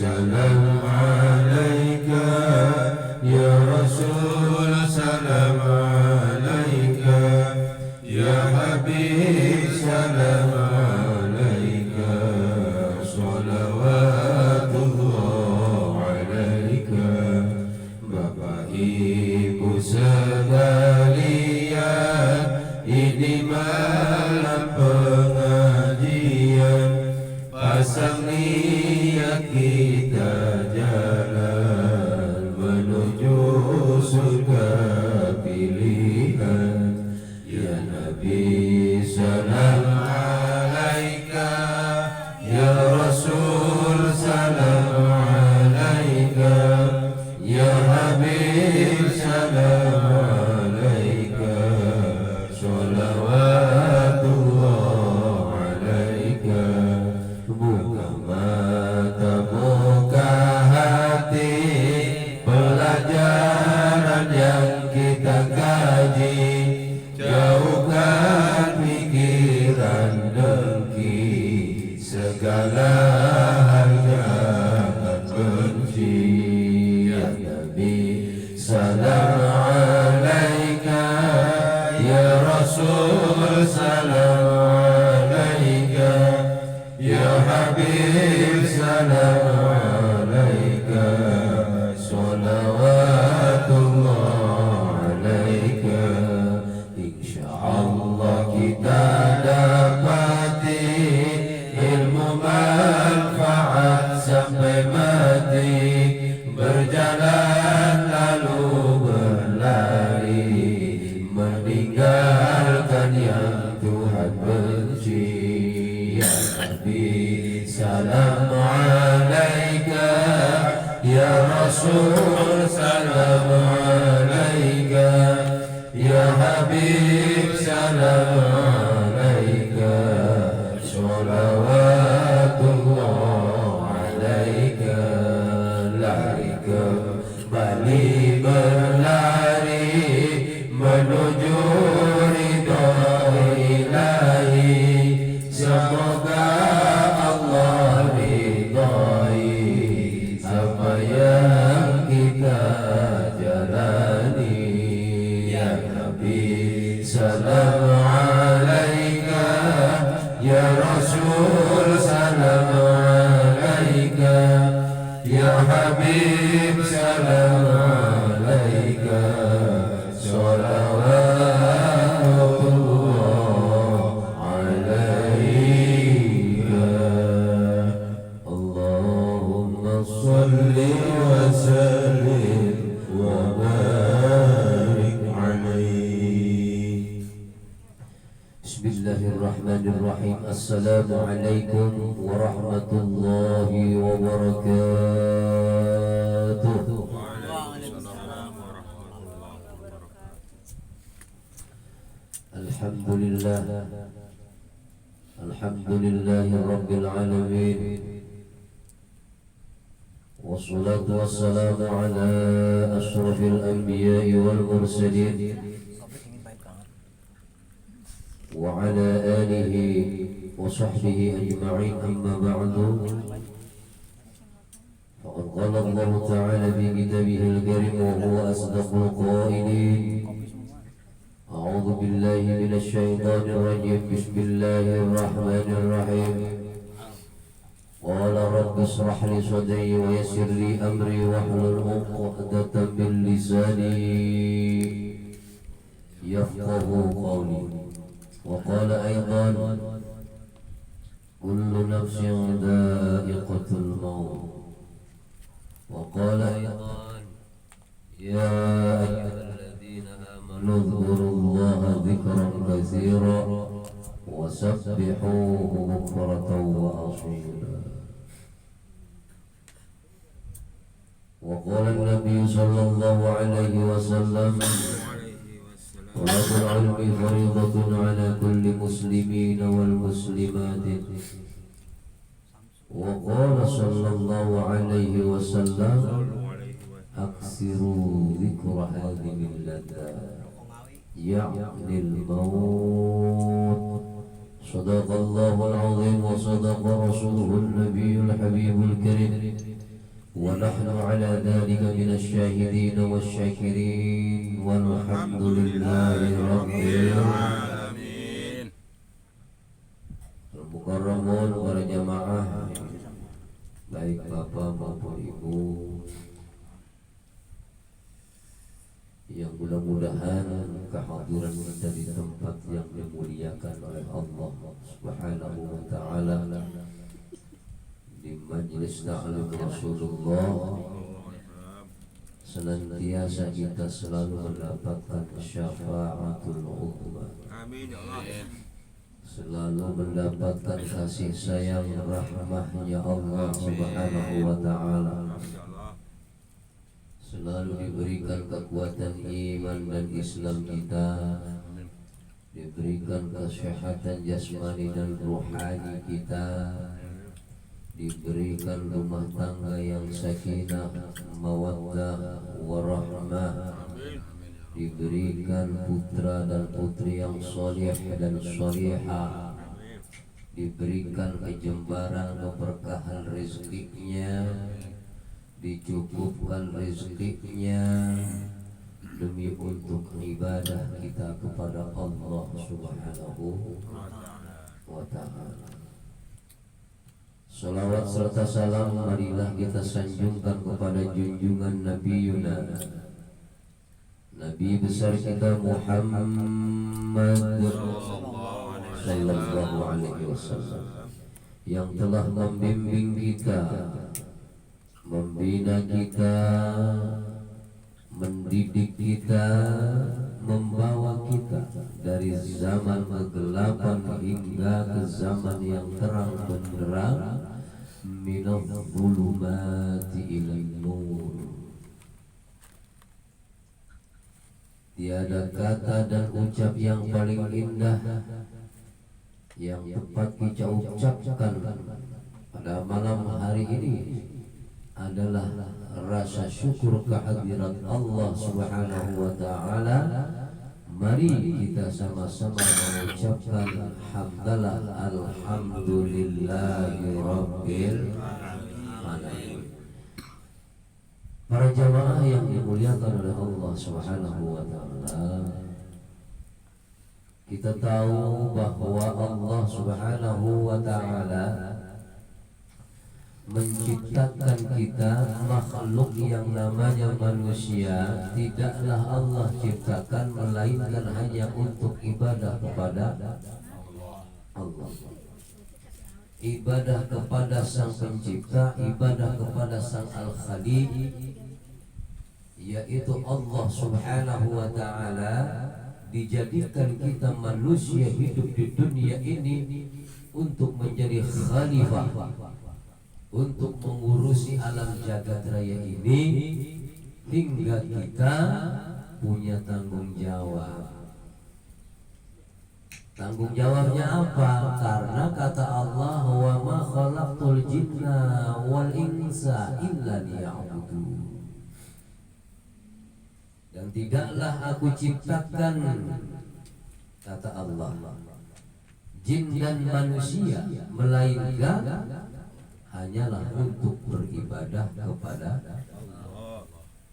salam alaika ya Rasul, salam alaika ya Habib, salam alaika salawatullah alaika. Bapak Ibu sekalian, ini malam pengajian, pasang niat kita jalan menuju surga pilihan. Ya Nabi salam alaika, ya Rasul salam alaika, ya Habib salam alaika salawatullah alaika. Buka mata, buka hati, pelajaran yang kita kaji, jauhkan pikiran dengki, segala hal jangan benci. Ya Nabi salam alaika, ya Rasul salam alaika, ya Habib salam alaika salawatullah alaika. Insyaallah kita dapati ilmu manfaat sampai mati, berjalan lalu berlari, meninggalkan yang Tuhan benci. Ya Nabi salam alaika, ya Rasul salam alaika, ya Habib salam alaika salawatullah alaika. Lari kembali berlari menuju ridha ilahi, semoga Allah ridhai apa yang kita jalani. Ya Nabi salam alaika, ya Rasul salam alaika, ya Habib salam alaika salawatullah alaika. Allahumma salli wa sallim wa barik alaihi. Bismillahirrahmanirrahim. Assalamualaikum warahmatullahi wabarakatuh. Alhamdulillah, alhamdulillahi rabbil alamin, wassalatu wassalamu ala ashrafil anbiya'i wal mursalin wa ala alihi wa sahbihi ajma'in. Amma ba'du, faqad qala Allah ta'ala fi kitabihil karim wa huwa asdaqul qailin. A'udzu billahi minasy syaithanir rajim. Bismillahir rahmanir rahim. Qala rabbi ishrah li sadri wa yassir li amri wahlul 'uqdatam min lisani yafqahu qawli. Wa qala aidan kullu nafsin dha'iqatul maut. Wa qala aidan ya ayyuhalladzina amanu dhkurullaha dhikran katsira wa sabbihuhu bukratan wa asila. Wa qala an-nabiy sallallahu alaihi wasallam talabul ilmi fariidatun ala kulli muslimin wal muslimat. Wa qala sallallahu alaihi wasallam aksiru dzikra hadhil laddat ya'nil maut. Sadaqallahul azim wa sadaqa rasuluhun nabiyyul habibul karim. ونحن على ذلك من الشاهدين والشاكرين والحمد لله رب العالمين. Mukarramun para jamaah, baik bapak maupun ibu, yang mudah-mudahan kehadiran kita di tempat yang dimuliakan oleh Allah Subhanahu wa taala di majelis ta'lim Rasulullah, senantiasa kita selalu mendapatkan syafaatul uzma. Amin ya Allah. Selalu mendapatkan kasih sayang rahmahnya Allah Subhanahu wa taala. Selalu diberikan kekuatan iman dan Islam kita, diberikan kesehatan jasmani dan rohani kita, diberikan rumah tangga yang sakinah, mawaddah, warahmah, diberikan putra dan putri yang soleh dan solehah, diberikan kejembaran keberkahan rezekinya, dicukupkan rezekinya demi untuk ibadah kita kepada Allah Subhanahu wa ta'ala. Salawat serta salam marilah kita sanjungkan kepada junjungan Nabi Yuna, Nabi besar kita Muhammad sallallahu alaihi wasallam, yang telah membimbing kita, membina kita, mendidik kita, membawa kita dari zaman kegelapan hingga ke zaman yang terang benderang, minadh dhulumati ilan nur. Tiada kata dan ucap yang paling indah yang tepat kita ucapkan pada malam hari ini adalah rasa syukur kehadirat Allah Subhanahu wa ta'ala. Mari kita sama-sama mengucapkan hamdalah alhamdulillahi rabbil alamin. Para jamaah yang dimuliakan oleh Allah Subhanahu wa ta'ala, kita tahu bahwa Allah Subhanahu wa ta'ala menciptakan kita makhluk yang namanya manusia. Tidaklah Allah ciptakan melainkan hanya untuk ibadah kepada Allah, ibadah kepada Sang Pencipta, ibadah kepada Sang Al-Khaliq, yaitu Allah Subhanahu wa ta'ala. Dijadikan kita manusia hidup di dunia ini untuk menjadi khalifah, untuk mengurusi alam jagat raya ini, hingga kita punya tanggung jawab. Tanggung jawabnya apa? Karena kata Allah, wa ma khalaqtul jinna wal insa illa liya'budun. Dan tidaklah aku ciptakan, kata Allah, jin dan manusia melainkan hanyalah untuk beribadah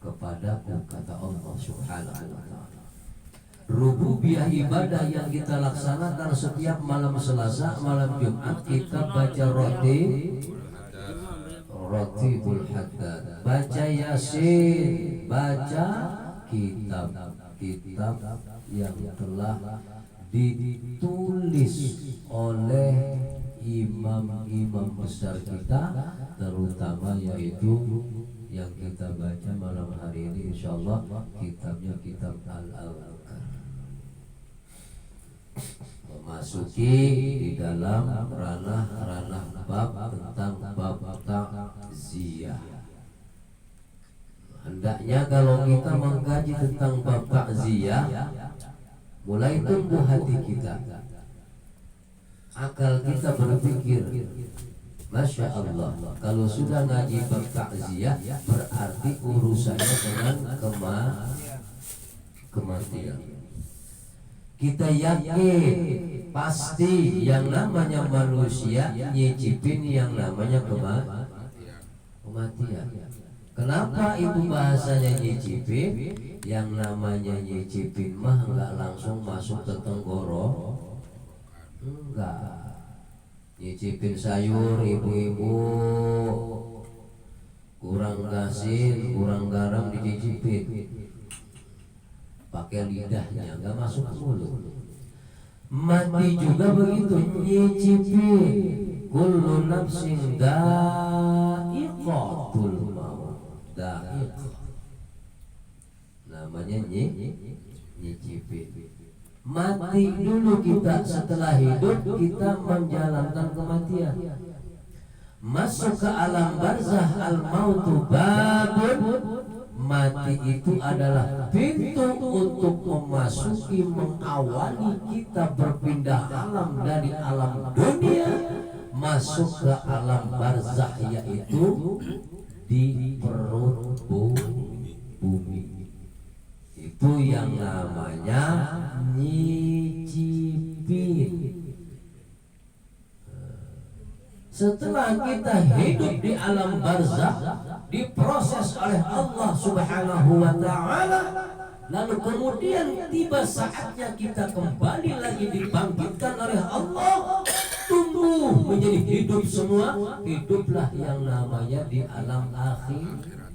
kepadaku, kata Allah Subhanahu wa ta'ala. Rububiyah ibadah yang kita laksanakan setiap malam Selasa, malam Jumat, kita baca Ratibul Haddad, baca Yasin, baca kitab yang telah ditulis oleh imam-imam besar kita, terutama yaitu yang kita baca malam hari ini, insyaallah kitabnya kitab Al-Alqar, memasuki di dalam ranah-ranah bab tentang bab takziah. Hendaknya kalau kita mengkaji tentang bab takziah, mulai tumbuh hati kita, akal kita berpikir, Masya Allah, kalau sudah ngaji bab takziah berarti urusannya dengan kematian. Kita yakin pasti yang namanya manusia nyicipin yang namanya kematian. kematian. Kenapa itu bahasanya nyicipin? Yang namanya nyicipin mah enggak langsung masuk ke tenggorok, enggak. Nyicipin sayur ibu-ibu kurang asin, kurang garam dicicipin, pakai lidahnya enggak masuk ke mulut. Mati juga begitu, nyicipin. Kullu nafsin dha'iqatul maut. Dha'iqah namanya nyicipin. Mati dulu kita, setelah hidup kita menjalankan kematian. Masuk ke alam barzah, al mautu babun. Mati itu adalah pintu untuk memasuki, mengawali kita berpindah alam dari alam dunia masuk ke alam barzah, yaitu di perut bumi. Itu yang namanya nyicipin. Setelah kita hidup di alam barzakh, diproses oleh Allah Subhanahu wa ta'ala, lalu kemudian tiba saatnya kita kembali lagi dibangkitkan oleh Allah, tumbuh menjadi hidup semua. Hiduplah yang namanya di alam akhirat.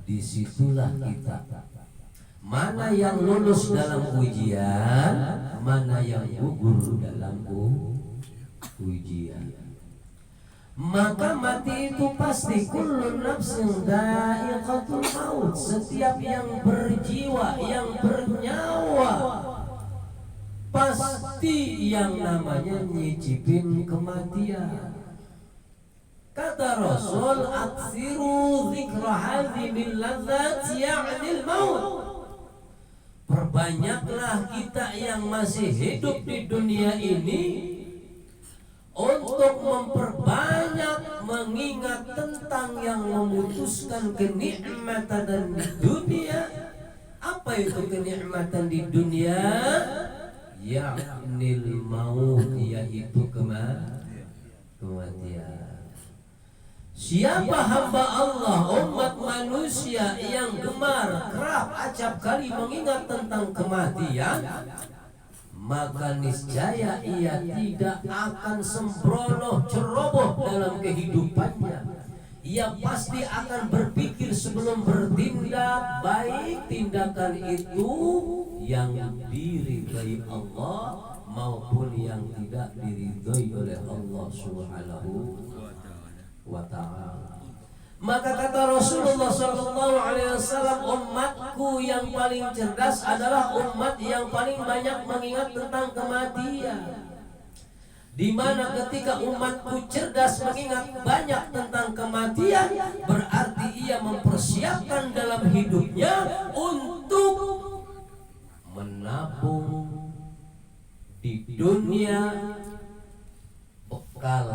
Disitulah kita, mana yang lulus dalam ujian, mana yang gugur dalam ujian. Maka mati itu pasti, kullu nafsin dha'iqatul maut. Setiap yang berjiwa, yang bernyawa, pasti yang namanya nyicipin kematian. Kata Rasul, aksiru dzikra hadhimil ladzat ya'nil maut. Perbanyaklah kita yang masih hidup di dunia ini untuk memperbanyak mengingat tentang yang memutuskan kenikmatan di dunia. Apa itu kenikmatan di dunia? Ya'nil maut, yaitu kematian. Siapa hamba Allah, umat manusia yang gemar kerap acap kali mengingat tentang kematian, maka niscaya ia tidak akan sembrono ceroboh dalam kehidupannya. Ia pasti akan berpikir sebelum bertindak, baik tindakan itu yang diridhai Allah maupun yang tidak diridhai oleh Allah Subhanahu wa ta'ala. Maka kata Rasulullah sallallahu alaihi wasallam, umatku yang paling cerdas adalah umat yang paling banyak mengingat tentang kematian. Di mana ketika umatku cerdas mengingat banyak tentang kematian, berarti ia mempersiapkan dalam hidupnya untuk menabung di dunia bekal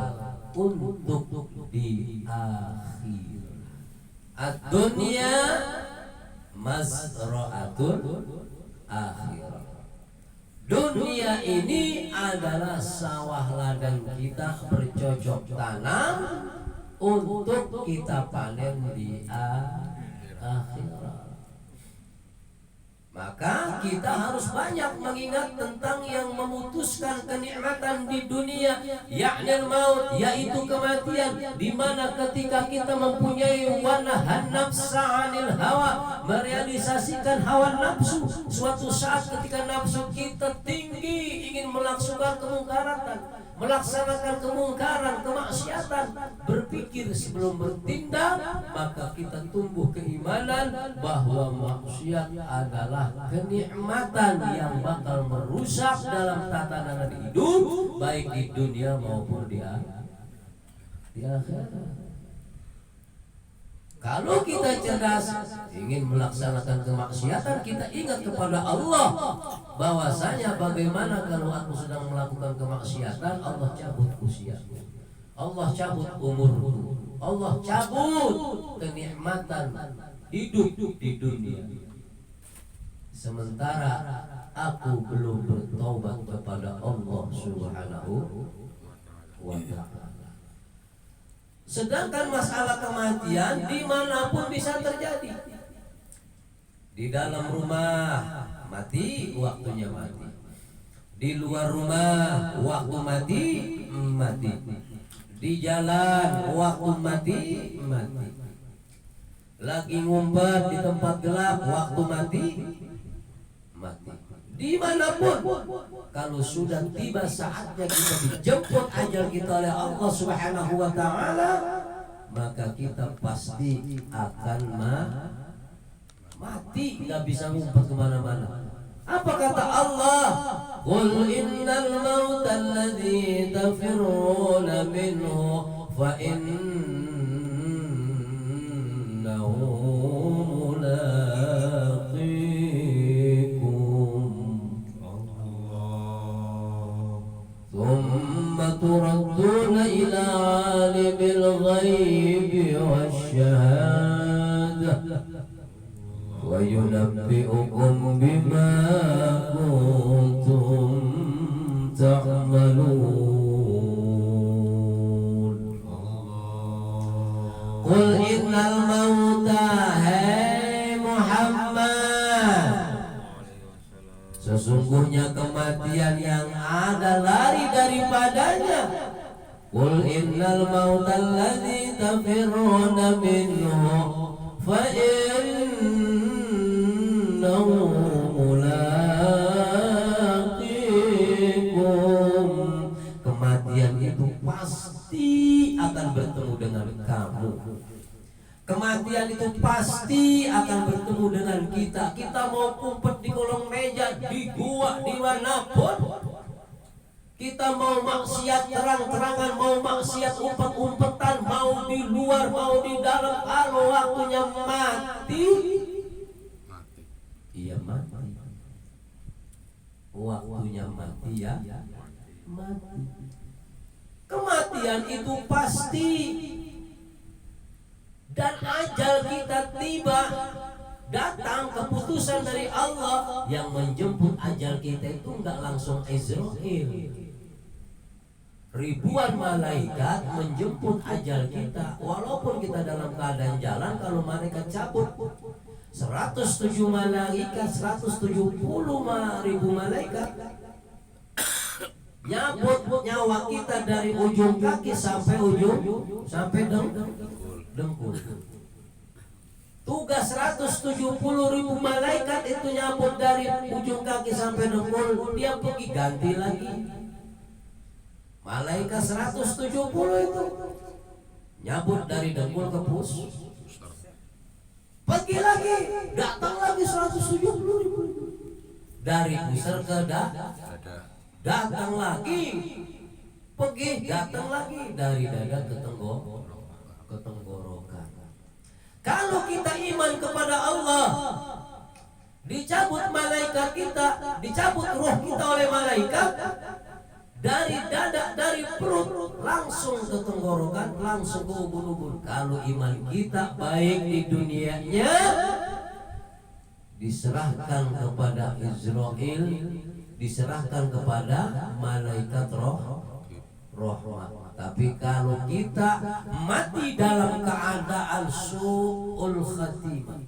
untuk di akhir. Ad-dunya mazra'atul akhirah. Dunia ini adalah sawah ladang kita bercocok tanam untuk kita panen di akhirat. Maka kita harus banyak mengingat tentang yang memutuskan kenikmatan di dunia, yakni maut, yaitu kematian. Di mana ketika kita mempunyai wanahan nafsa 'anil hawa, merealisasikan hawa nafsu, suatu saat ketika nafsu kita tinggi ingin melaksanakan kemungkaran, kemaksiatan, berpikir sebelum bertindak, maka kita tumbuh keimanan bahwa maksiat adalah kenikmatan yang bakal merusak dalam tatanan hidup, baik di dunia maupun di akhirat. Kalau kita cerdas ingin melaksanakan kemaksiatan, kita ingat kepada Allah bahwasanya bagaimana kalau aku sedang melakukan kemaksiatan, Allah cabut usiaku, Allah cabut umurku, Allah cabut kenikmatan hidup di dunia. Sementara aku belum bertobat kepada Allah Subhanahu wa ta'ala. Sedangkan masalah kematian dimanapun bisa terjadi. Di dalam rumah mati, waktunya mati. Di luar rumah waktu mati, mati. Di jalan waktu mati, mati. Lagi ngumpet di tempat gelap waktu mati, mati. Dimanapun, kalau sudah tiba saatnya kita dijemput ajal kita oleh Allah Subhanahu wa Ta'ala, maka kita pasti akan mati, nggak bisa ngumpet kemana-mana. Apa kata Allah? Qul innal mauta alladzi tafirruna minhu fa innahu mulaqikum thumma turadduna ila alimil ghaibi wasyahadah wa yunabbi'ukum bima kuntum ta'malun. Qul innal mauta, hai Muhammad, sesungguhnya kematian yang ada lari daripadanya. Qul innal mauta alladzi tafirruna minhu fa kematian itu pasti akan bertemu dengan kamu. Kematian itu pasti akan bertemu dengan kita. Kita mau kumpet di kolong meja, di gua, dimanapun. Kita mau maksiat terang-terangan, mau maksiat umpet-umpetan, mau di luar, mau di dalam. Kalau waktunya mati, iya mati. Waktunya mati ya mati. Kematian itu pasti. Dan ajal kita tiba, datang keputusan dari Allah. Yang menjemput ajal kita itu enggak langsung Israel. Ribuan malaikat menjemput ajal kita. Walaupun kita dalam keadaan jalan, kalau malaikat cabut 107 malaikat, 170.000 malaikat nyabut nyawa kita dari ujung kaki sampai dengkul. Tugas 170.000 malaikat itu nyabut dari ujung kaki sampai dengkul. Dia pergi ganti lagi. Malaikat 170 itu nyabut dari dengkul ke pus, pergi lagi, datang lagi 170.000 dari pusar ke dada, datang lagi, pergi, datang lagi dari dada ke tenggorokan. Kalau kita iman kepada Allah, dicabut malaikat kita, dicabut ruh kita oleh malaikat, dari dada, dari perut, langsung ke tenggorokan, langsung ke ubun-ubun. Kalau iman kita baik di dunianya, diserahkan kepada Israel, diserahkan kepada malaikat rahmat. Tapi kalau kita mati dalam keadaan su'ul khatimah,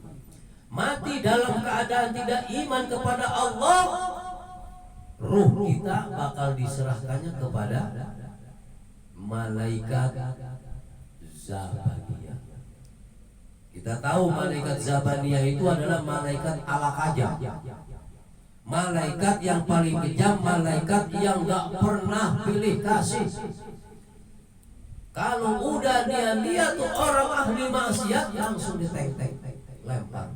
mati dalam keadaan tidak iman kepada Allah, ruh kita bakal diserahkannya kepada malaikat Zabaniyah. Kita tahu malaikat Zabaniyah itu adalah malaikat al-kajam, malaikat yang paling kejam, malaikat yang gak pernah pilih kasih. Kalau udah dia lihat tuh orang ahli maksiat, langsung diteng-teng, lempar.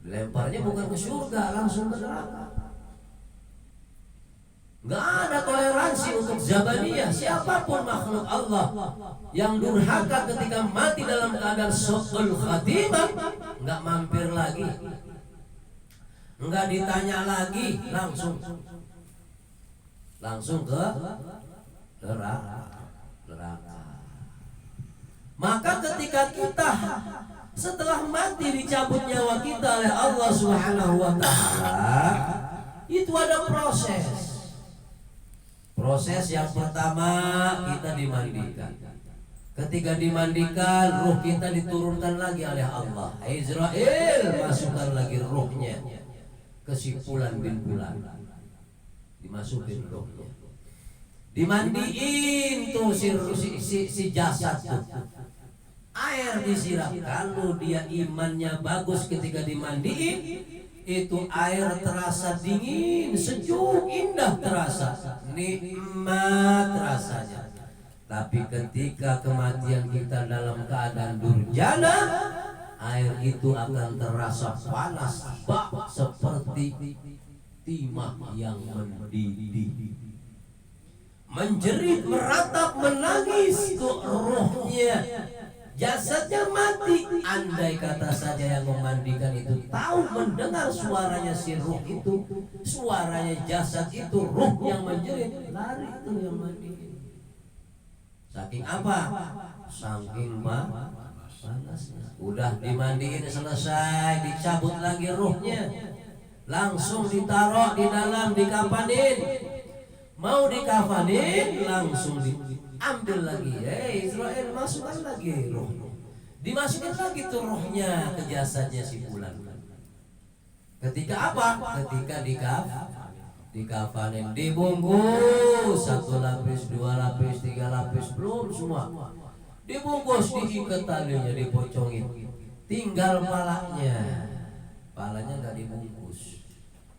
Lemparnya bukan ke surga, langsung ke neraka. Gak ada toleransi untuk Zabaniyah. Siapapun makhluk Allah yang durhaka ketika mati dalam keadaan su'ul khatimah, gak mampir lagi, gak ditanya lagi, langsung ke neraka. Maka ketika kita setelah mati dicabut nyawa kita oleh Allah Subhanahu wa Ta'ala, itu ada proses. Proses yang pertama, kita dimandikan. Ketika dimandikan, ruh kita diturunkan lagi oleh Allah. Israel masukkan lagi ruhnya ke si Fulan bin Fulan, dimasukin ruhnya, dimandiin tuh si jasad tuh, air disiram. Kalau dia imannya bagus, ketika dimandiin itu air terasa dingin, sejuk, indah terasa, nikmat rasanya. Tapi ketika kematian kita dalam keadaan durjana, air itu akan terasa panas bak seperti timah yang mendidih. Menjerit, meratap, menangis tuh rohnya. Jasadnya mati. Andai kata saja yang memandikan itu tahu, mendengar suaranya si ruh itu, suaranya jasad itu, ruh yang menjerit, lari itu yang mandi. Saking apa? Saking panasnya. Udah dimandiin selesai, dicabut lagi ruhnya, langsung ditaruh di dalam, dikafanin. Mau dikafanin, langsung diambil lagi. Israel masukkan lagi ruh, dimasukin lagi tuh ruhnya ke jasadnya si Fulan. Ketika apa? Ketika dikafanin, dibungkus, 1 lapis, 2 lapis, 3 lapis, belum semua dibungkus, diikat talinya, dipocongin, tinggal palanya nggak dibungkus.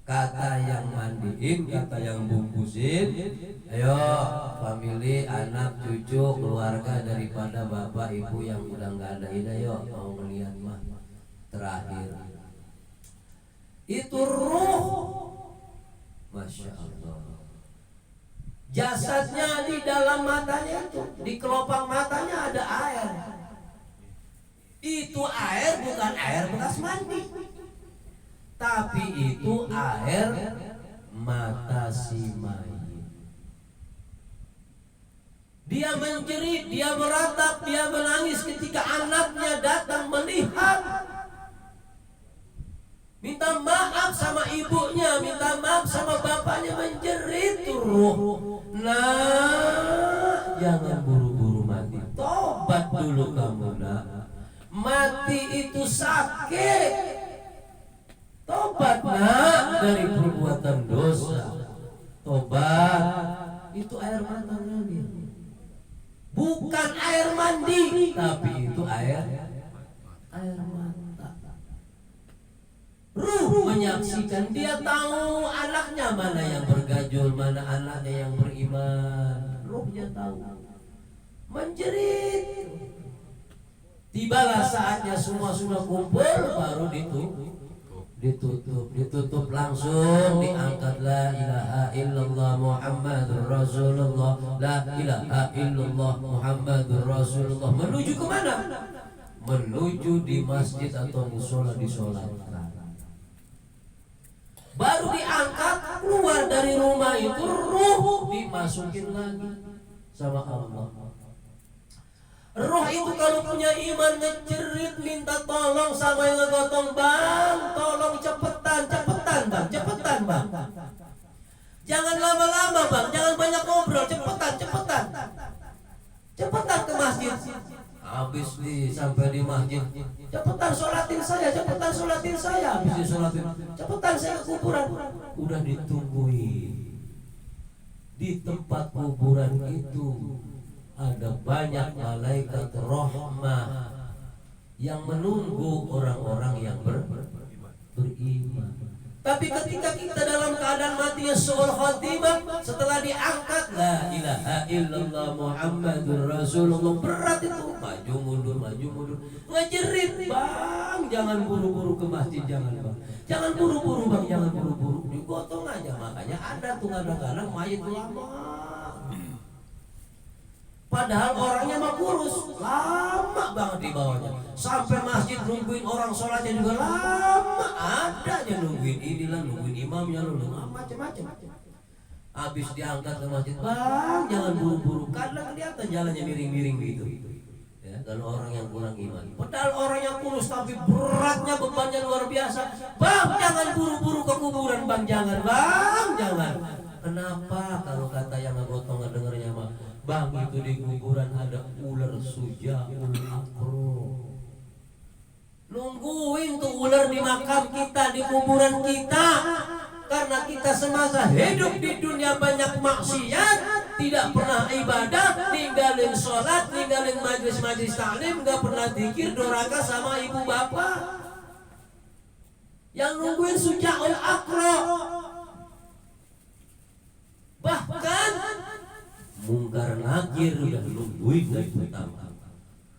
Kata yang mandiin, kata yang bungkusin, ayo family, anak, cucu, keluarga daripada bapak ibu yang udah nggak ada ini, ayo mau melihat mah terakhir itu ruh. Masya Allah, jasadnya di dalam matanya itu, di kelopang matanya ada air. Itu air bukan air bekas mandi, tapi itu air mata si mayit. Dia menjerit, dia meratap, dia menangis ketika anaknya datang melihat. Minta maaf sama ibunya, minta maaf sama bapaknya, menjerit tuh ruh. Nah, jangan buru-buru mati, tobat dulu kamu nak. Mati itu sakit. Tobat nak dari perbuatan dosa. Tobat itu air mata ngalir, bukan air mandi, tapi itu air mata. Ruh menyaksikan, dia tahu anaknya mana yang bergajul, mana anaknya yang beriman. Ruhnya tahu, menjerit. Tibalah saatnya semua sudah kumpul, baru ditutup langsung, diangkat la ilaha illallah Muhammadur Rasulullah, la ilaha illallah Muhammadur Rasulullah. Menuju kemana? Menuju di masjid atau musola, disolatkan. Baru diangkat keluar dari rumah itu, ruh dimasukin lagi sama Allah. Roh itu kalau punya iman ngejerit, minta tolong sama yang ngegotong, bang, tolong cepetan bang. Jangan lama-lama bang, jangan banyak ngobrol, cepetan ke masjid. Habis sampai di masjid, cepetan sholatin saya. Habis disolatin, cepetan saya ke kuburan. Udah ditungguin di tempat kuburan itu, ada banyak malaikat rahmah yang menunggu orang-orang yang beriman. Tapi ketika kita dalam keadaan matinya su'ul khatimah, setelah diangkat la ilaha illallah Muhammadur Rasulullah, berat itu, maju mundur, ngejerit, bang, jangan buru-buru ke masjid, jangan buru-buru bang, digotong aja. Makanya ada tuh kadang-kadang mayit lama, padahal orangnya mah kurus, lama banget di bawahnya. Sampai masjid nungguin orang sholatnya juga lama, ada aja nungguin inilah, nungguin imamnya, macam-macam. Habis diangkat ke masjid, bang, jangan buru-buru, kadang kelihatan jalannya miring-miring gitu. Ya, kalau orang yang kurang iman. Padahal orang yang kurus tapi beratnya, bebannya luar biasa. Bang, jangan buru-buru ke kuburan, bang, jangan. Kenapa? Kalau kata yang ngegotong ngedengernya mah, Bang, itu di kuburan ada ular sujaul akro. Nungguin tuh ular di makam kita, di kuburan kita. Karena kita semasa hidup di dunia banyak maksiat, tidak pernah ibadah, ninggalin sholat, ninggalin majlis-majlis taklim, gak pernah zikir, doraka sama ibu bapak. Yang nungguin sujaul akro. Bahkan mungkar nakir udah nungguin dari pertama.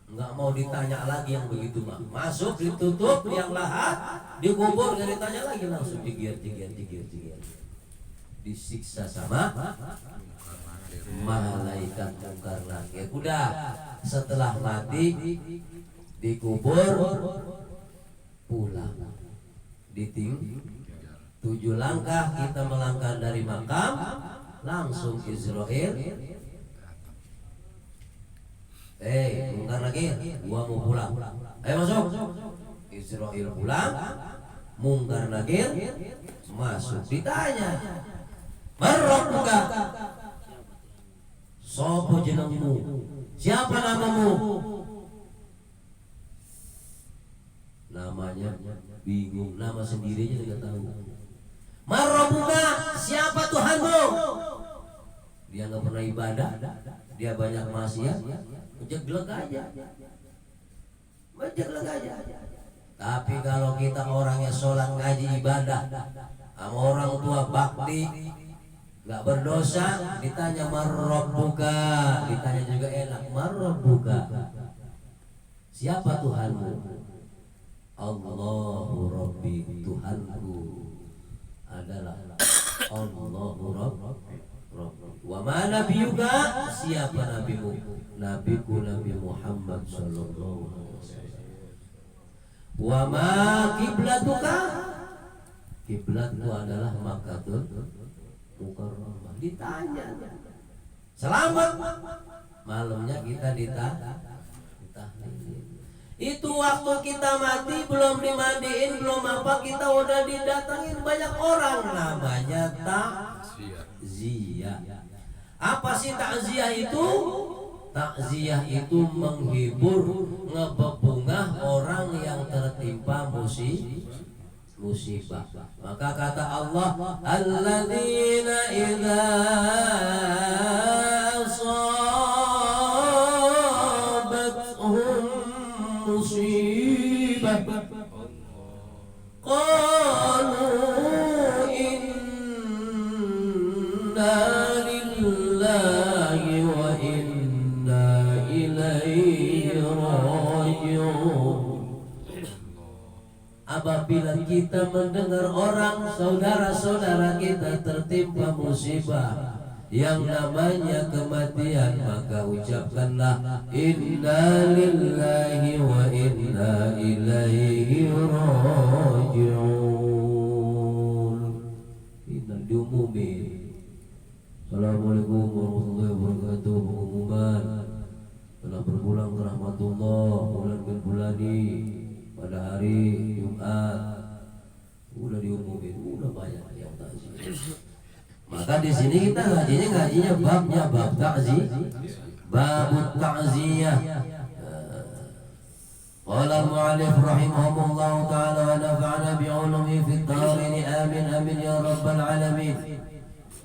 Nggak mau ditanya lagi yang begitu mah. Masuk ditutup yang lahat, dikubur nggak ditanya lagi, langsung digir. Disiksa sama malaikat mungkar nakir. Udah setelah mati dikubur, pulang. Diting 7 langkah kita melangkah dari makam, langsung Israel. Mungkar nakir, gua mau pulang. Ayo masuk. Israel pulang, mungkar nakir masuk. Ditanya, "Marrabbuka?" Sopo jenengmu? Siapa namamu? Namanya bingung, nama sendirinya tidak tahu. "Marrabbuka?" Siapa Tuhanmu? Dia nggak pernah ibadah, dia banyak maksiat, jeglek aja. Tapi kalau kita orangnya sholat, ngaji, ibadah, sama orang tua bakti, nggak berdosa, ditanya marrabbuka, ditanya juga enak, marrabbuka, siapa Tuhanmu? Allahu Rabbi, Tuhanku adalah Allahu Rabbi. Wa ma nabiyuka, siapa nabimu? Nabiku Nabi Muhammad sallallahu alaihi wasallam. Wa ma kiblatuka, kiblatku adalah Makkahul Mukarramah. Ditanya, selamat. Malamnya kita ditahlil. Itu waktu kita mati, belum dimandiin, belum apa, kita udah didatangin banyak orang. Namanya takziah. Apa sih takziah itu? Takziah itu menghibur, ngebebungah orang yang tertimpa musibah. Maka kata Allah, alladzina idza asabatuhum musibah qalu inna lillahi wa inna ilaihi raji'un. Apabila kita mendengar orang saudara-saudara kita tertimpa musibah yang namanya kematian, maka ucapkanlah inna lillahi wa inna ilaihi raji'un. Kita diumumin. Assalamualaikum warahmatullahi wabarakatuh. Pengumuman telah berpulang ke rahmatullah bulan bin bulani pada hari Jumat. Udah diumumin, udah banyak yang takziah. Maka di sini kita ngajinya babnya bab takziah, bab takziah. Qala al-mu'allif rahimahullah ta'ala wa nafa'ana bi'ulumihi fid darin amin amin ya rabbal alamin.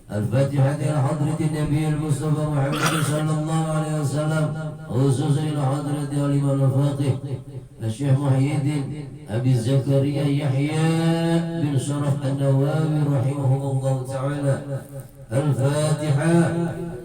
الفاتحة إلى حضرة النبي المصطفى محمد صلى الله عليه وسلم، خصوصا إلى حضرة الإمام الفاقه الشيخ محي الدين أبي زكريا يحيى بن شرف النووي رحمه الله تعالى. الفاتحة.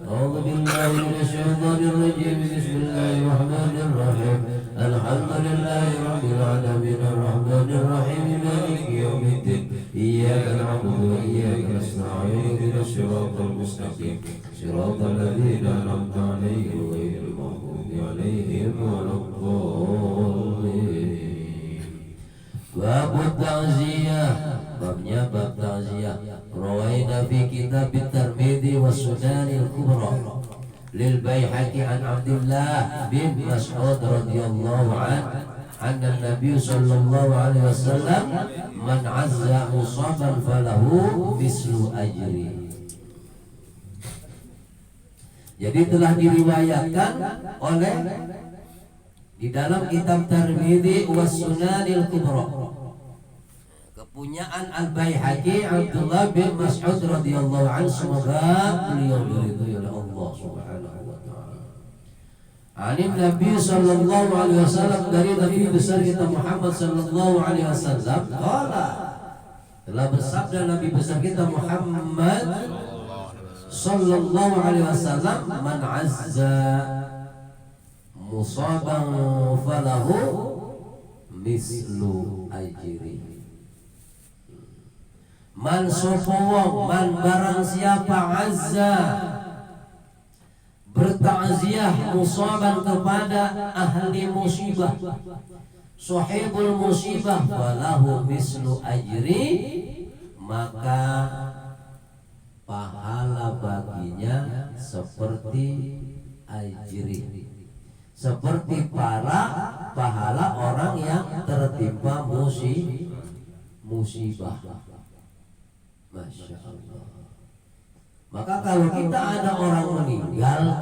أعوذ بالله من الشيطان الرجيم، بسم الله الرحمن الرحيم. الحمد لله رب العالمين الرحمن الرحيم مالك يوم الدين، إياك نعبد وإياك نستعين اهدنا الصراط المستقيم صراط الذين أنعمت عليهم غير المغضوب عليهم ولا الضالين. باب التعزية. babnya bab ta'ziyah. Rawaina fi kitab at-Tirmidzi wa Sunan al-Kubra lil Baihaqi an Abdullah bin Mas'ud radhiyallahu anhu anna Nabi sallallahu alaihi wasallam man 'azza musaban falahu mislu ajri. Jadi telah diriwayatkan oleh di dalam kitab Tirmidzi was Sunanil Kubra, kepunyaan Al-Baihaqi Abdullah bin Mas'ud radhiyallahu anhu, semoga beliau diridhoi oleh Allah Subhanahu wa taala. Ani Nabi sallallahu alaihi wasallam, dari Nabi besar kita Muhammad sallallahu alaihi wasallam, qala, telah bersabda Nabi besar kita Muhammad sallallahu alaihi wasallam, man azza musaban falahu mislu ajri. Man sopowong, man barang siapa azza bertakziah musaban kepada ahli musibah, sahibul musibah, falahu mislu ajri, maka pahala baginya seperti ajri, seperti para pahala orang yang tertimpa musibah. Masya Allah. Maka kalau kita ada orang meninggal,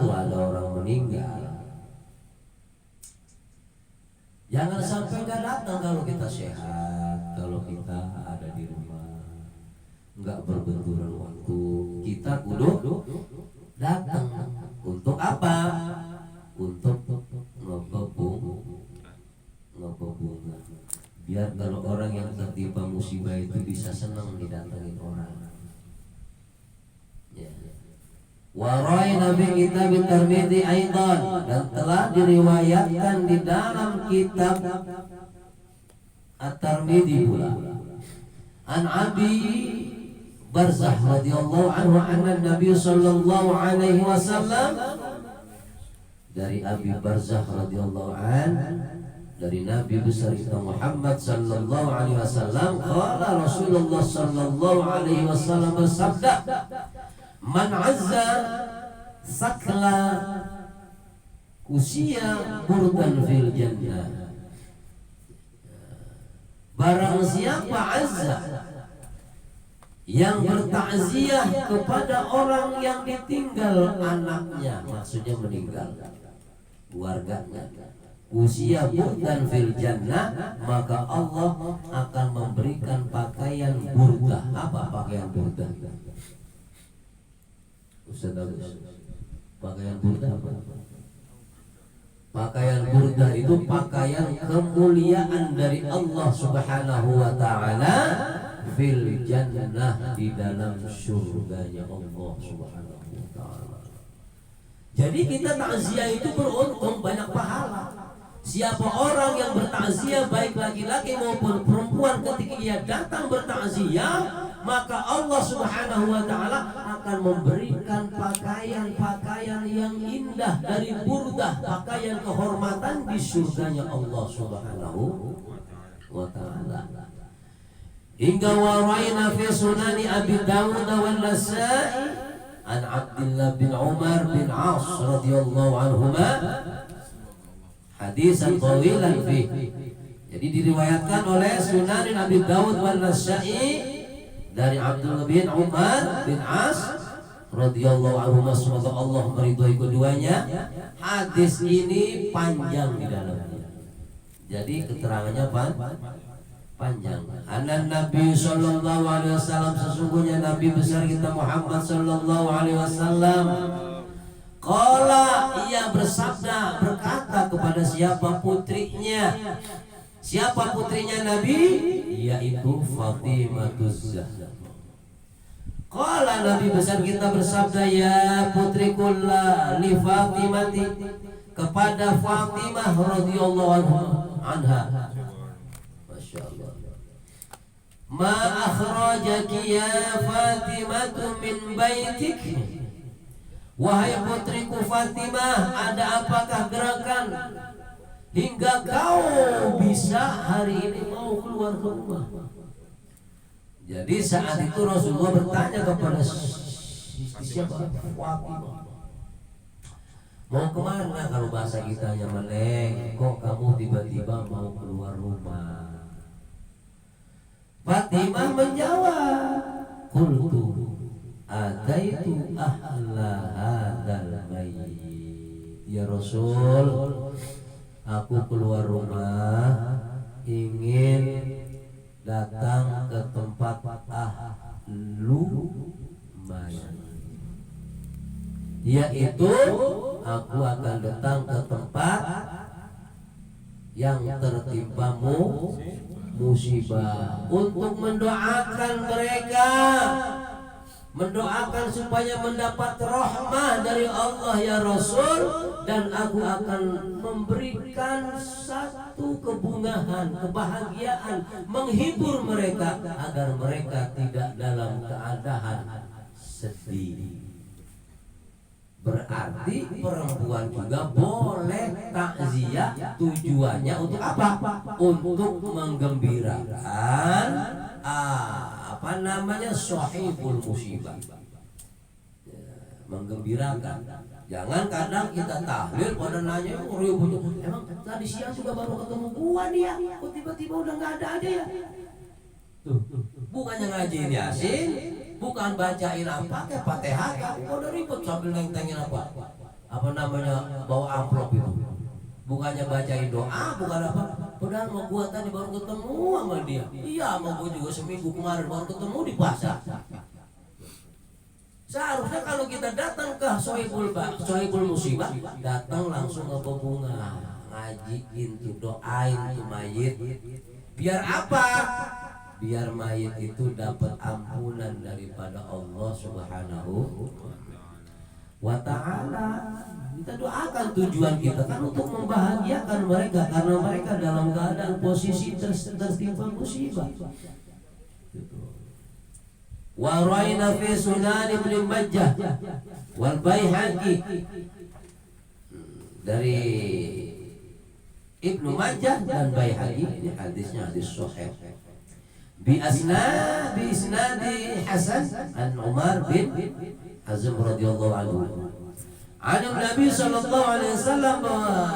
jangan sampai nggak datang kalau kita sehat, kalau kita ada di rumah, nggak berbenturan waktu, kita kudu datang. Untuk apa? Untuk ngebebung, biar kalau orang yang tertimpa musibah itu bisa senang didatangin orang. Warai Nabi kitab Tirmidzi aidan, dan telah diriwayatkan di dalam kitab At-Tirmidzi pula, an Abi Barzah radhiyallahu anhu anna Nabi sallallahu alaihi wasallam, dari Abi Barzah radhiyallahu anhu, dari Nabi besar kita Muhammad sallallahu alaihi wasallam, qala Rasulullah sallallahu alaihi wasallam bersabda, man azza sakla usia burdan fil jannah. Barang siapa azza, yang bertakziah kepada orang yang ditinggal anaknya, maksudnya meninggal keluarganya, usia burdan fil jannah, maka Allah akan memberikan pakaian burdah. Apa pakaian burdah? Ustaz Agus, pakaian burdah apa? Pakaian burdah itu pakaian kemuliaan dari Allah Subhanahu wa taala fil jannah, di dalam surganya Allah Subhanahu wa taala. Jadi kita takziah itu beruntung, banyak pahala. Siapa orang yang bertakziah, baik laki-laki maupun perempuan, ketika ia datang bertakziah, maka Allah Subhanahu wa taala akan memberikan pakaian-pakaian yang indah dari burdah, pakaian kehormatan di surganya Allah Subhanahu wa taala. Hingga waraina fi sunani Abi Dawud wal Nasa'i an Abdullah bin Umar bin As radhiyallahu anhuma hadisan tawilan fi. Jadi diriwayatkan oleh Sunan Abi Dawud wal Nasa'i dari Abdullah bin Umar bin As radhiyallahu anhu, semoga Allah meridhai keduanya. Hadis ini panjang di dalamnya, jadi keterangannya panjang. Anan Nabi sallallahu alaihi wasallam, sesungguhnya Nabi besar kita Muhammad sallallahu alaihi wasallam, qala, ia bersabda, berkata kepada siapa putrinya. Siapa putrinya Nabi? Yaitu Fatimahuz Zahra. Qala, Nabi besar kita bersabda, ya putrikullah li Fatimati, kepada Fatimah radhiyallahu anha. Masya Allah. Ma akhrajaki ya Fatimatu min baitik, wahai putriku Fatimah, ada apakah gerakan hingga kau bisa hari ini mau keluar rumah? Jadi saat itu Rasulullah bertanya kepada siapa? Fatimah, mau kemana? Kalau bahasa kita Meneng, kok kamu tiba-tiba mau keluar rumah? Fatimah menjawab, qultu, ataitu ahla hadzal mayyit. Ya Rasul, aku keluar rumah ingin datang ke tempat ahlu mayit, yaitu aku akan datang ke tempat yang tertimpa musibah untuk mendoakan mereka, mendoakan supaya mendapat rahmah dari Allah ya Rasul, dan aku akan memberikan satu kebungahan, kebahagiaan, menghibur mereka agar mereka tidak dalam keadaan sedih. Berarti perempuan juga boleh takziah, tujuannya untuk apa? Untuk menggembirakan apa namanya sahibul musibah, menggembirakan. Jangan kadang kita tahlil pada nanya emang tadi siang juga baru ketemu gua dia, kok tiba-tiba udah nggak ada aja ya. Tuh, bukannya ngajiin Yasin, bukan bacain apa kayak Fatihah, udah ribet sambil nentengin apa namanya bawa amplop itu. Bukannya bacain doa, bukan apa. Padahal mau gua tadi baru ketemu sama dia. Iya, mau gua juga seminggu kemarin baru ketemu di pasar. Seharusnya kalau kita datang ke sohibul musibah, datang langsung ke bunga, ngajiin tuh, doain tuh mayit. Biar apa? Biar mayit itu dapat ampunan daripada Allah Subhanahu wa ta'ala. Kita doakan, tujuan kita kan untuk membahagiakan mereka, karena mereka dalam keadaan posisi tertimpa musibah. Wa ra'ayna fi Sunan Ibnu Majah wal Baihaqi, dari Ibnu Majah dan Baihaqi, ini hadisnya hadis sahih. Bi isnadi Hasan an Umar bin Hazm radhiyallahu anhu. An Nabi sallallahu alaihi wasallam,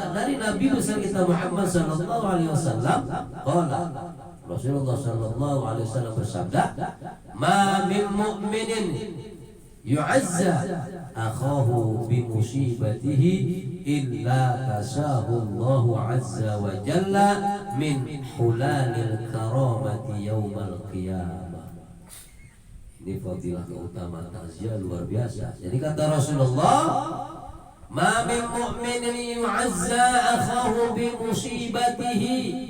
dari Nabi besar kita Muhammad sallallahu alaihi wasallam, qala Rasulullah sallallahu alaihi wasallam bersabda, "Ma min mu'minin yu'azza akhahu bi musibatihi illa kasahu Allah azza wa jalla min hulalil karamati yaumal qiyamah." Ini fadilah keutamaan takziah luar biasa. Jadi kata Rasulullah, "Ma min mu'minin yu'azza akhahu bi musibatihi."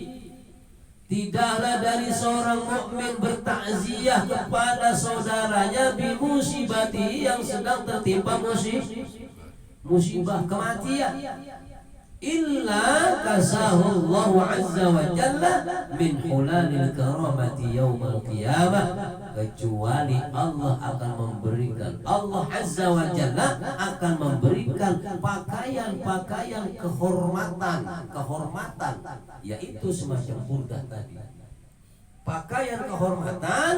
Tidaklah dari seorang mukmin bertakziah kepada saudaranya bi musibati, yang sedang tertimpa musibah kematian, illa kasahu Allah azza wa jalla min hulalil karamati yaumal qiyamah, kecuali Allah akan memberikan, Allah azza wa jalla akan memberikan pakaian-pakaian kehormatan, yaitu semacam burdah tadi, pakaian kehormatan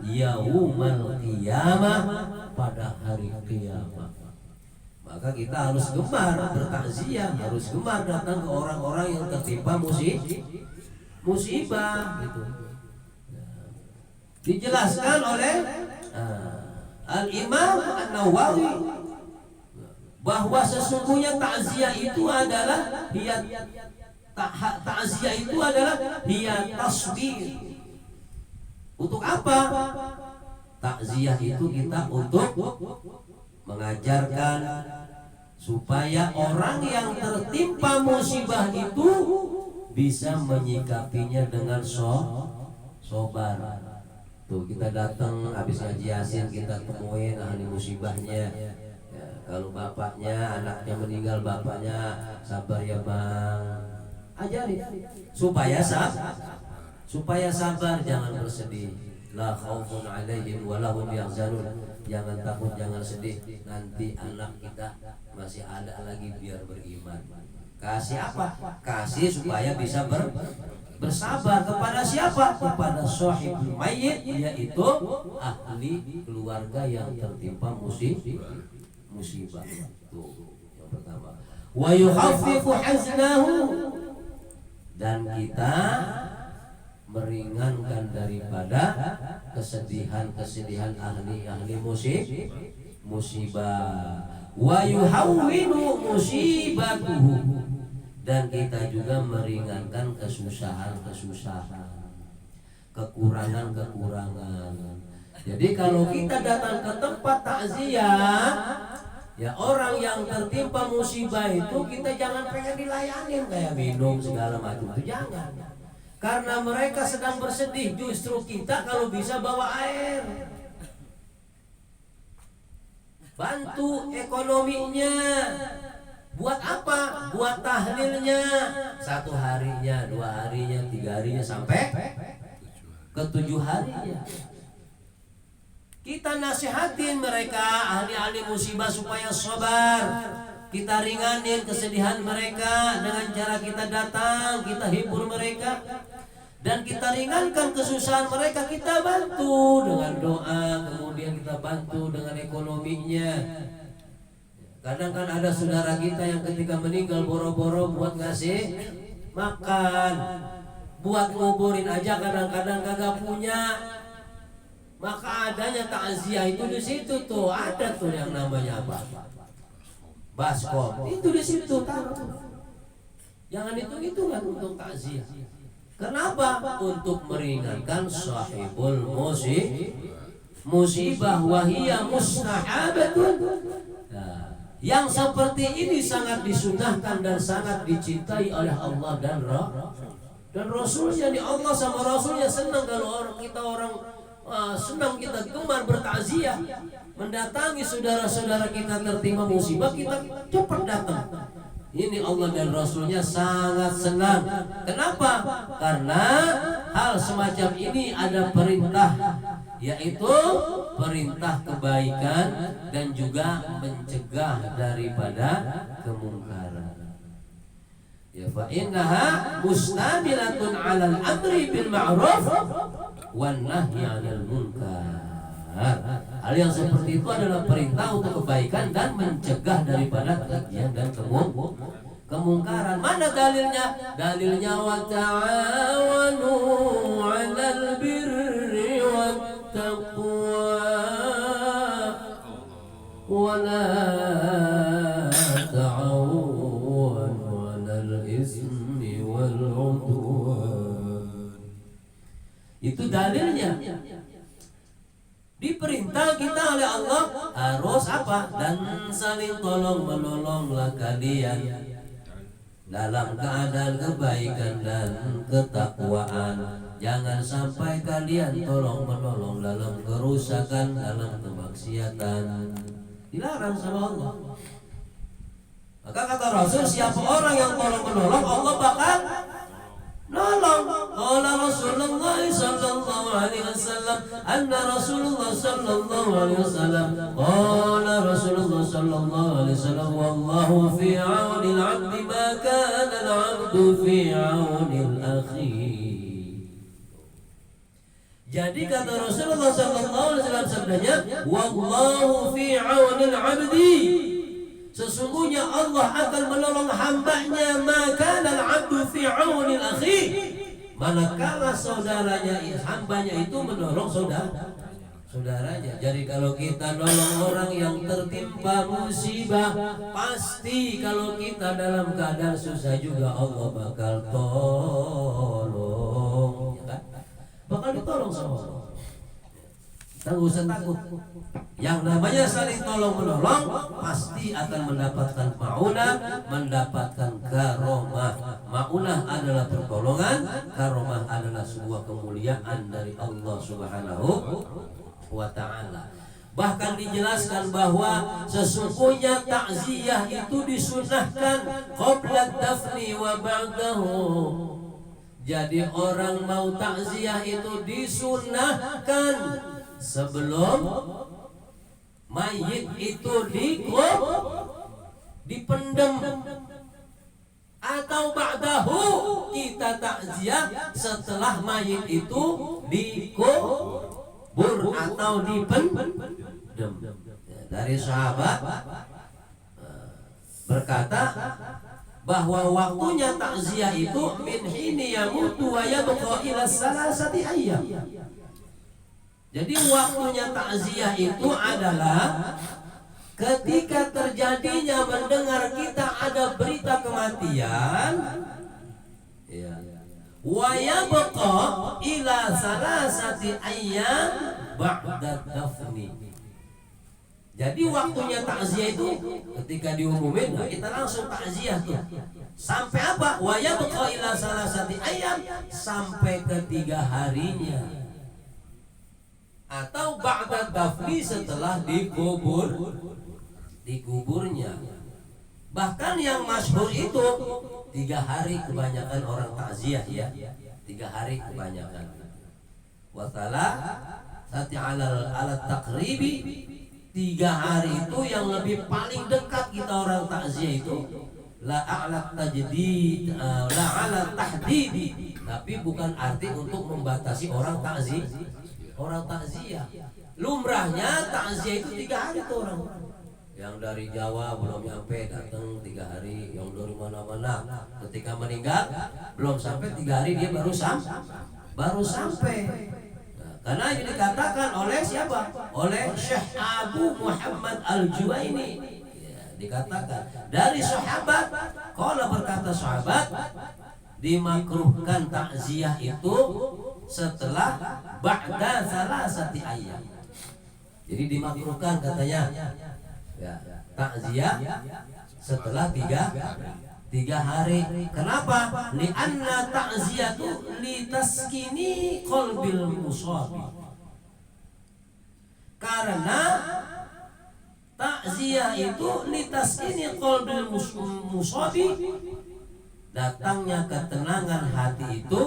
yaumal qiyamah, pada hari kiamat. Maka kita harus gemar bertakziah, harus gemar datang ke orang-orang yang tertimpa musibah gitu. Dijelaskan oleh Al-Imam An-Nawawi bahwa sesungguhnya takziah itu adalah hiyat tasbih. Untuk apa? Takziah itu kita untuk mengajarkan supaya orang yang tertimpa musibah itu bisa menyikapinya dengan sobar. Tuh, kita datang habis ngaji Yasin, kita temuin ahli musibahnya. Ya, kalau bapaknya, anaknya meninggal, bapaknya sabar ya bang, ajari supaya sabar, jangan bersedih. La khaufun alaihim wa lahum yahzanun. Jangan takut, jangan sedih. Nanti anak kita masih ada lagi biar beriman. Kasih apa? Kasih supaya bisa bersabar kepada siapa? Kepada sahibul mayyit, yaitu ahli keluarga yang tertimpa musibah. Tuh, yang pertama. Wa yukhaffifu haznahu, dan kita meringankan daripada kesedihan ahli musibah. Wa yuhawwinu musibatuhu, dan kita juga meringankan kesusahan, kekurangan. Jadi kalau kita datang ke tempat takziah, ya orang yang tertimpa musibah itu kita jangan pengen dilayanin kayak minum segala macam itu, jangan. Karena mereka sedang bersedih, justru kita kalau bisa bawa air, bantu ekonominya. Buat apa? Buat tahlilnya, 1 harinya, 2 harinya, 3 harinya, sampai ke 7 harinya. Kita nasihatin mereka ahli-ahli musibah supaya sabar. Kita ringanin kesedihan mereka dengan cara kita datang, kita hibur mereka, dan kita ringankan kesusahan mereka. Kita bantu dengan doa, kemudian kita bantu dengan ekonominya. Kadang kan ada saudara kita yang ketika meninggal boro-boro buat ngasih makan, buat nguburin aja kadang-kadang kagak punya. Maka adanya takziah itu di situ tuh, ada tuh yang namanya apa? Baskom. Itu di situ taruh. Jangan hitung-hitungan untuk takziah. Kenapa? Untuk meringankan sahibul musibah wahiyya mustahabatun. Nah, yang seperti ini sangat disunahkan dan sangat dicintai oleh Allah dan Rasulnya. Di Allah sama Rasulnya senang kalau orang senang, kita gemar bertakziah, mendatangi saudara-saudara kita tertimpa musibah, kita cepat datang. Ini Allah dan Rasulnya sangat senang. Kenapa? Karena hal semacam ini ada perintah, yaitu perintah kebaikan dan juga mencegah daripada kemungkaran. Ya, fa innaha mustamilatun 'alal amri bil ma'ruf wan nahyi 'anil munkar. Hal yang seperti itu adalah perintah untuk kebaikan dan mencegah daripada kekejian dan kemungkaran. Mana dalilnya? Dalilnya wa ta'awanu 'alal birri wat taqwa wa la ta'awanu 'alal ismi wal 'udwan. Itu dalilnya. Diperintah kita oleh Allah harus apa? Dan saling tolong menolonglah kalian dalam keadaan kebaikan dan ketakwaan. Jangan sampai kalian tolong menolong dalam kerusakan, dalam kemaksiatan. Dilarang sama Allah. Maka kata Rasul, siapa orang yang tolong menolong, Allah bakal nolong. Qala Rasulullah sallallahu alaihi wasallam, anna Rasulullah sallallahu alaihi wasallam qala Rasulullah sallallahu alaihi wasallam, wallahu fi 'auni al-'abdi ma kana al-'abdu fi 'auni al-akhi. Jadi kata Rasulullah sallallahu alaihi wasallam sabdanya, wallahu fi 'auni al-'abdi, sesungguhnya Allah akan menolong hambanya, maka al-'abdu fi 'auni al-akhi, manakala saudaranya, hambanya itu menolong saudaranya. Jadi kalau kita nolong orang yang tertimpa musibah, pasti kalau kita dalam keadaan susah juga Allah bakal tolong, ya kan? Bakal ditolong sama Allah. Tak usah takut. Yang namanya saling tolong menolong pasti akan mendapatkan maunah, mendapatkan karomah. Maunah adalah pertolongan, karomah adalah sebuah kemuliaan dari Allah Subhanahu wa ta'ala. Bahkan dijelaskan bahwa sesungguhnya takziah itu disunahkan qabla dafni wa ba'dahu. Jadi orang mau takziah itu disunahkan sebelum mayit itu dipendam, atau ba'dahu, kita takziah setelah mayit itu dikubur atau dipendam. Dari sahabat berkata, bahwa waktunya takziah itu min hini yamutu wa yabqa ila salasati ayyam. Jadi waktunya takziah itu adalah ketika terjadinya mendengar kita ada berita kematian, ya, wa yabqa ila salasati ayyam ba'da dafni. Jadi waktunya takziah itu ketika diumumin, nah kita langsung takziah tuh. Sampai apa? Wa yabqa ila salasati ayyam, sampai ketiga harinya. Atau ba'da dafni, setelah dikuburnya. Bahkan yang masyhur itu 3 hari kebanyakan orang takziah, ya. 3 hari kebanyakan. Wa salasati ala taqribi, 3 hari itu yang lebih paling dekat kita orang takziah itu. La a'la tajdid, la 'ala tahdid. Tapi bukan arti untuk membatasi orang takziah. Orang takziah lumrahnya takziah itu 3 hari tuh orang. Yang dari Jawa belum nyampe datang 3 hari, yang dari mana-mana ketika meninggal belum sampai 3 hari dia baru sampai. Karena ini dikatakan oleh siapa? Oleh Syekh Abu Muhammad Al-Juwaini, ya, dikatakan dari sahabat. Kalau berkata sahabat, dimakruhkan takziah itu setelah ba'da salasati ayyam. Jadi dimakruhkan katanya, ya, takziah setelah 3 hari. Kenapa? Li'anna ta'ziyatu litaskini qalbil musabi. Karena takziah itu litaskini qalbil musabi, datangnya ketenangan hati itu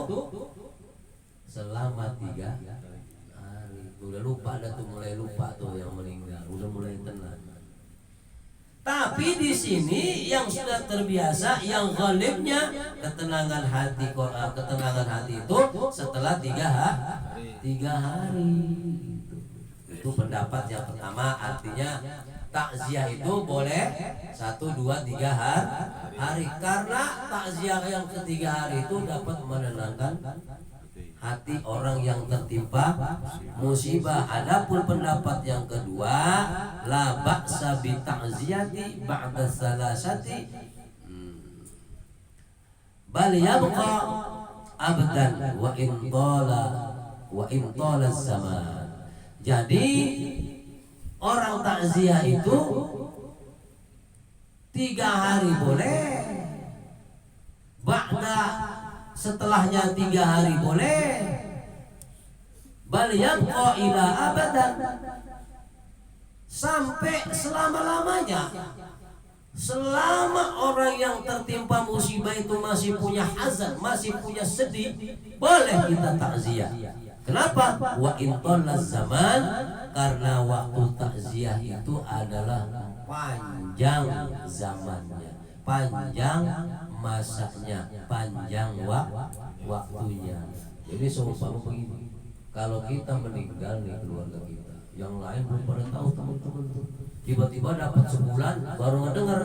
selama 3 hari. Udah lupa, ada tuh mulai lupa tuh yang meninggal, udah mulai tenang. Tapi di sini yang sudah terbiasa, yang ghalibnya ketenangan hati itu setelah 3 hari. Itu pendapat yang pertama, artinya takziah itu boleh 1, 2, 3 hari. Karena takziah yang ketiga hari itu dapat menenangkan hati orang yang tertimpa musibah. Adapun pendapat yang kedua, la ba'sa bi ta'ziyati ba'da salasati, bal yabqa abadan wa in tala zaman. Jadi orang takziah itu 3 hari boleh, ba'da setelahnya 3 hari boleh, bal yabqa ila abadan, sampai selama-lamanya. Selama orang yang tertimpa musibah itu masih punya hazan, masih punya sedih, boleh kita takziah. Kenapa? Wa intolaz zaman, karena waktu takziah itu adalah panjang zamannya, panjang masanya, panjang waktunya. Jadi seumpama begini, kalau kita meninggal nih, keluarga kita yang lain belum pada tahu, teman-teman tuh tiba-tiba dapat sebulan baru ngedengar,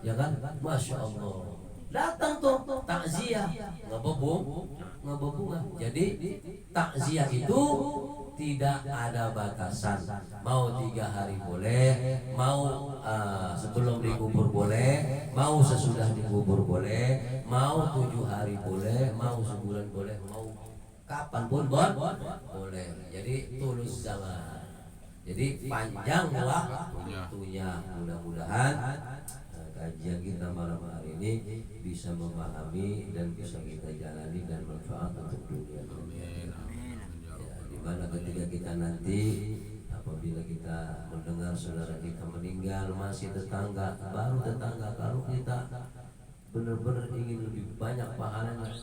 ya kan? Masya Allah, datang tuh takziah, ngebebungan. Jadi takziah itu tidak ada batasan, mau 3 hari boleh, mau sebelum dikubur boleh, mau sesudah dikubur boleh, mau 7 hari boleh, mau sebulan boleh, mau kapanpun boleh. Jadi tulus zaman. Jadi panjang waktunya. Mudah-mudahan kajian kita malam hari ini bisa memahami dan bisa kita jalani dan manfaat untuk dunia. Dimana ketika kita nanti, apabila kita mendengar saudara kita meninggal, masih tetangga, baru tetangga, kalau kita benar-benar ingin lebih banyak pahalanya,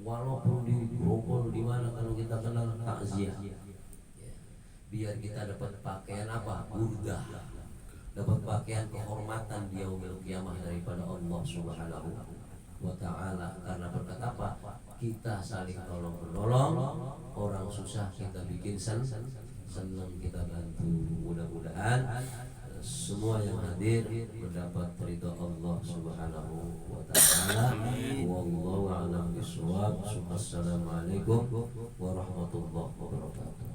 walaupun di Grogol di mana, kalau kita kenal takziah, biar kita dapat pakaian apa? Burdah, dapat pakaian kehormatan di yaumil qiyamah daripada Allah Subhanahu wa ta'ala. Karena berkata apa? Kita saling tolong-menolong, orang susah kita bikin senang, kita bantu. Mudah-mudahan semua yang hadir mendapat ridha Allah Subhanahu wa taala. Wallahu a'lam bishawab. Assalamualaikum warahmatullahi wabarakatuh.